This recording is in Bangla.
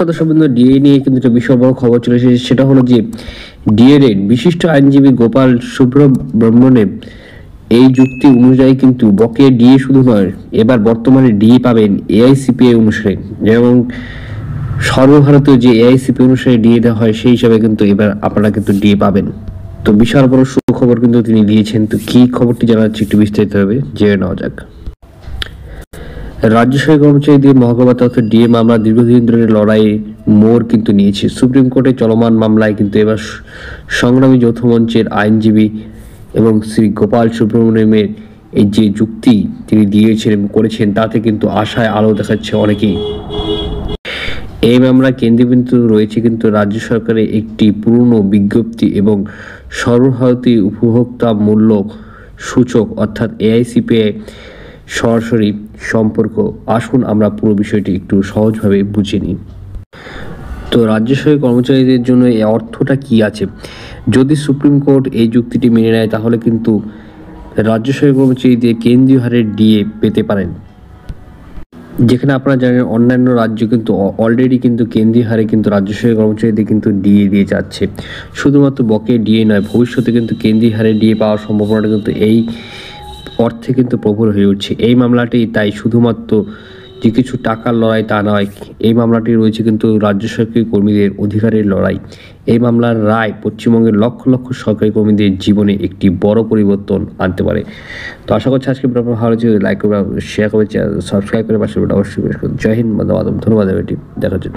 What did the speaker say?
সদস্যবৃন্দ ডিএ নিয়ে কিন্তু একটা বিশাল বড় খবর চলে এসেছে, সেটা হলো যে ডিএর বিশিষ্ট আইনজীবী গোপাল সুব্রমণ্যম এই যুক্তি অনুযায়ী কিন্তু বকেয়া ডিএ শুধু নয়, এবার বর্তমানে ডিএ পাবেন এআইসিপিএ অনুসারে, যেমন সর্বভারতীয় যে এআইসিপি অনুসারে ডিএ দেওয়া হয় সেই হিসাবে কিন্তু এবার আপনারা কিন্তু ডিএ পাবেন। তো বিশাল বড় সুখবর কিন্তু তিনি দিয়েছেন। তো কি খবরটি জানা যাচ্ছে একটু বিস্তারিত হবে জেনে নেওয়া যাক। রাজ্য সরকারি কর্মচারীদের মহার্ঘ অর্থাৎ ডিএ মামলা দীর্ঘদিন ধরে লড়াই মোড় কিন্তু নিয়েছে। সুপ্রিম কোর্টে চলমান মামলায় কিন্তু এবার সংগ্রামী যৌথ মঞ্চের আইনজীবী এবং শ্রী গোপাল সুব্রমণ্যমের এই যে যুক্তি তিনি দিয়েছেন এবং করেছেন তাতে কিন্তু আশায় আলো দেখাচ্ছে অনেকেই। এই মামলা কেন্দ্রবিন্দু রয়েছে কিন্তু রাজ্য সরকারের একটি পুরনো বিজ্ঞপ্তি এবং সর্বভারতীয় উপভোক্তা মূল্য সূচক অর্থাৎ এআইসিপিআই সরাসরি সম্পর্ক। আসুন আমরা পুরো বিষয়টি একটু সহজভাবে বুঝে নিই। তো রাজ্য সরকারি কর্মচারীদের জন্য এই অর্থটা কি আছে, যদি সুপ্রিম কোর্ট এই যুক্তিটি মেনে নেয় তাহলে কিন্তু রাজ্য সরকারি কর্মচারীদের কেন্দ্রীয় হারে ডিএ পেতে পারেন। যেখানে আপনারা জানেন অন্যান্য রাজ্য কিন্তু অলরেডি কিন্তু কেন্দ্রীয় হারে কিন্তু রাজ্য সরকারি কর্মচারীদের কিন্তু ডিএ দিয়ে যাচ্ছে। শুধুমাত্র বকেয়া ডিএ নয়, ভবিষ্যতে কিন্তু কেন্দ্রীয় হারে ডিএ পাওয়ার সম্ভাবনাটা কিন্তু এই অর্থে কিন্তু প্রবল হয়ে উঠছে। এই মামলাটি তাই শুধুমাত্র যে কিছু টাকার লড়াই তা নয়, এই মামলাটি রয়েছে কিন্তু রাজ্য সরকারি কর্মীদের অধিকারের লড়াই। এই মামলার রায় পশ্চিমবঙ্গের লক্ষ লক্ষ সরকারি কর্মীদের জীবনে একটি বড় পরিবর্তন আনতে পারে। তো আশা করছি আজকে ভালো লাগছে, লাইক করবে, শেয়ার করবে, সাবস্ক্রাইব করে পাশে অবশ্যই। জয় হিন্দ, বন্দে মাতরম। ধন্যবাদ এটি দেখার জন্য।